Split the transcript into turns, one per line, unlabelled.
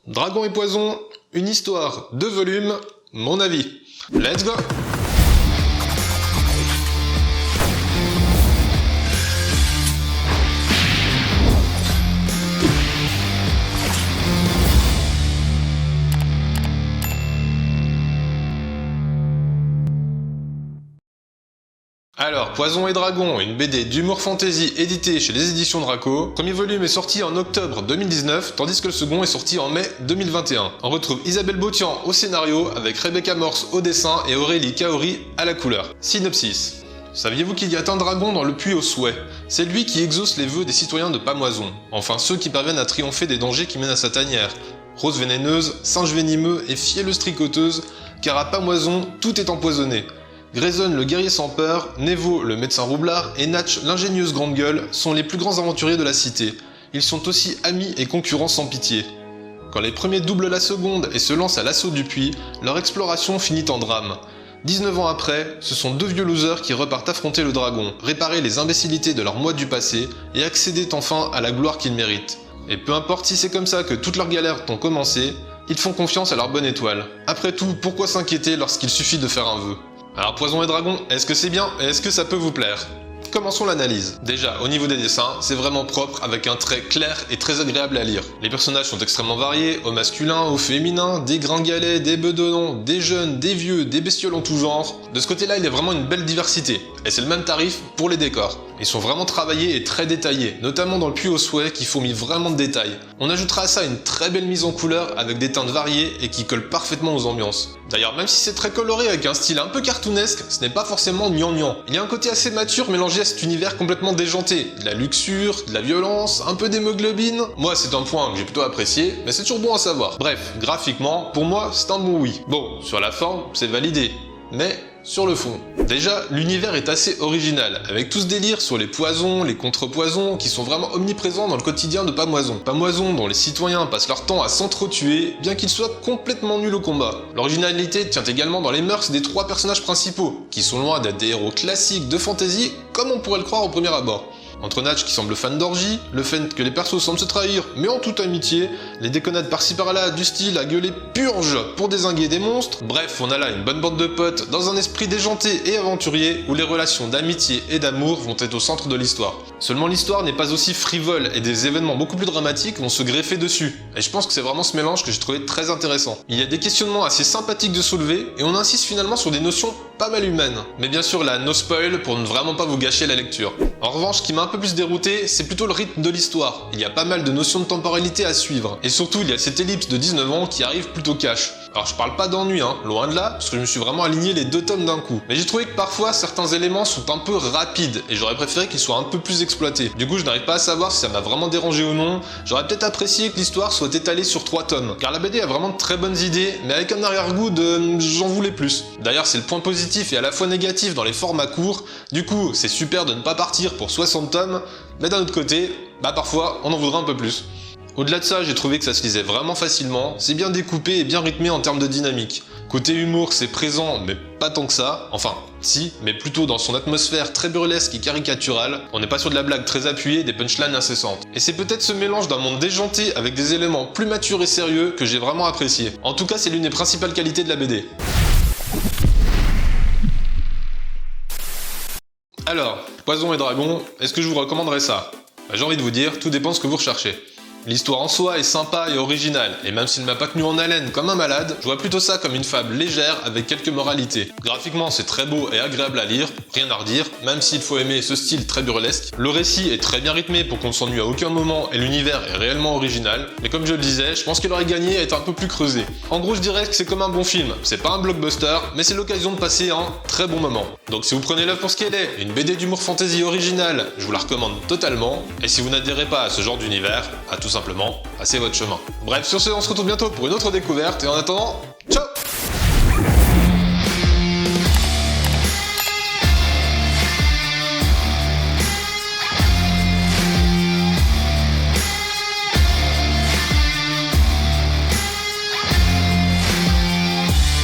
Dragon et Poison, une histoire, 2 volumes, mon avis. Let's go! Alors, Poison et Dragon, une BD d'humour fantasy éditée chez les éditions Draco. Premier volume est sorti en octobre 2019, tandis que le second est sorti en mai 2021. On retrouve Isabelle Botian au scénario, avec Rebecca Morse au dessin et Aurélie Kaori à la couleur. Synopsis. Saviez-vous qu'il y a un dragon dans le puits au souhait? C'est lui qui exauce les vœux des citoyens de Pamoison. Enfin ceux qui parviennent à triompher des dangers qui mènent à sa tanière. Rose vénéneuse, singe venimeux et fielleuse tricoteuse, car à Pamoison, tout est empoisonné. Grayson le guerrier sans peur, Nevo le médecin roublard et Natch l'ingénieuse grande gueule sont les plus grands aventuriers de la cité. Ils sont aussi amis et concurrents sans pitié. Quand les premiers doublent la seconde et se lancent à l'assaut du puits, leur exploration finit en drame. 19 ans après, ce sont 2 vieux losers qui repartent affronter le dragon, réparer les imbécilités de leur moi du passé et accéder enfin à la gloire qu'ils méritent. Et peu importe si c'est comme ça que toutes leurs galères ont commencé, ils font confiance à leur bonne étoile. Après tout, pourquoi s'inquiéter lorsqu'il suffit de faire un vœu? Alors Poison et Dragon, est-ce que c'est bien et est-ce que ça peut vous plaire? Commençons l'analyse. Déjà, au niveau des dessins, c'est vraiment propre avec un trait clair et très agréable à lire. Les personnages sont extrêmement variés, au masculin, au féminin, des gringalets, des bedonnons, des jeunes, des vieux, des bestioles en tout genre. De ce côté-là, il y a vraiment une belle diversité. Et c'est le même tarif pour les décors. Ils sont vraiment travaillés et très détaillés, notamment dans le puits au souhait qui fourmille vraiment de détails. On ajoutera à ça une très belle mise en couleur avec des teintes variées et qui collent parfaitement aux ambiances. D'ailleurs, même si c'est très coloré avec un style un peu cartoonesque, ce n'est pas forcément gnangnan. Il y a un côté assez mature mélangé à cet univers complètement déjanté. De la luxure, de la violence, un peu d'hémoglobine. Moi, c'est un point que j'ai plutôt apprécié, mais c'est toujours bon à savoir. Bref, graphiquement, pour moi, c'est un bon oui. Bon, sur la forme, c'est validé. Mais sur le fond. Déjà, l'univers est assez original, avec tout ce délire sur les poisons, les contrepoisons, qui sont vraiment omniprésents dans le quotidien de Pamoison. Pamoison dont les citoyens passent leur temps à s'entretuer, bien qu'ils soient complètement nuls au combat. L'originalité tient également dans les mœurs des 3 personnages principaux, qui sont loin d'être des héros classiques de fantasy, comme on pourrait le croire au premier abord. Entre Natch qui semble fan d'orgie, le fait que les persos semblent se trahir, mais en toute amitié, les déconnades par-ci par-là du style à gueuler purge pour dézinguer des monstres, bref, on a là une bonne bande de potes dans un esprit déjanté et aventurier où les relations d'amitié et d'amour vont être au centre de l'histoire. Seulement l'histoire n'est pas aussi frivole et des événements beaucoup plus dramatiques vont se greffer dessus, et je pense que c'est vraiment ce mélange que j'ai trouvé très intéressant. Il y a des questionnements assez sympathiques de soulever, et on insiste finalement sur des notions pas mal humaines. Mais bien sûr là, no spoil pour ne vraiment pas vous gâcher la lecture. En revanche, ce qui m'a un peu plus dérouté, c'est plutôt le rythme de l'histoire. Il y a pas mal de notions de temporalité à suivre. Et surtout, il y a cette ellipse de 19 ans qui arrive plutôt cash. Alors je parle pas d'ennui, loin de là, parce que je me suis vraiment aligné les 2 tomes d'un coup. Mais j'ai trouvé que parfois, certains éléments sont un peu rapides, et j'aurais préféré qu'ils soient un peu plus exploités. Du coup, je n'arrive pas à savoir si ça m'a vraiment dérangé ou non. J'aurais peut-être apprécié que l'histoire soit étalée sur 3 tomes. Car la BD a vraiment de très bonnes idées, mais avec un arrière-goût de j'en voulais plus. D'ailleurs, c'est le point positif et à la fois négatif dans les formats courts. Du coup, c'est super de ne pas partir pour 60 tomes, mais d'un autre côté, parfois, on en voudrait un peu plus. Au-delà de ça, j'ai trouvé que ça se lisait vraiment facilement, c'est bien découpé et bien rythmé en termes de dynamique. Côté humour, c'est présent, mais pas tant que ça. Enfin, si, mais plutôt dans son atmosphère très burlesque et caricaturale. On n'est pas sur de la blague très appuyée, des punchlines incessantes. Et c'est peut-être ce mélange d'un monde déjanté avec des éléments plus matures et sérieux que j'ai vraiment apprécié. En tout cas, c'est l'une des principales qualités de la BD. Alors, Poison et Dragon, est-ce que je vous recommanderais ça? J'ai envie de vous dire, tout dépend de ce que vous recherchez. L'histoire en soi est sympa et originale, et même s'il ne m'a pas tenu en haleine comme un malade, je vois plutôt ça comme une fable légère avec quelques moralités. Graphiquement, c'est très beau et agréable à lire, rien à redire, même s'il faut aimer ce style très burlesque. Le récit est très bien rythmé pour qu'on ne s'ennuie à aucun moment et l'univers est réellement original, mais comme je le disais, je pense qu'il aurait gagné à être un peu plus creusé. En gros, je dirais que c'est comme un bon film, c'est pas un blockbuster, mais c'est l'occasion de passer un très bon moment. Donc si vous prenez l'œuvre pour ce qu'elle est, une BD d'humour fantasy originale, je vous la recommande totalement, et si vous n'adhérez pas à ce genre d'univers, tout simplement, passez votre chemin. Bref, sur ce, on se retrouve bientôt pour une autre découverte, et en attendant, ciao!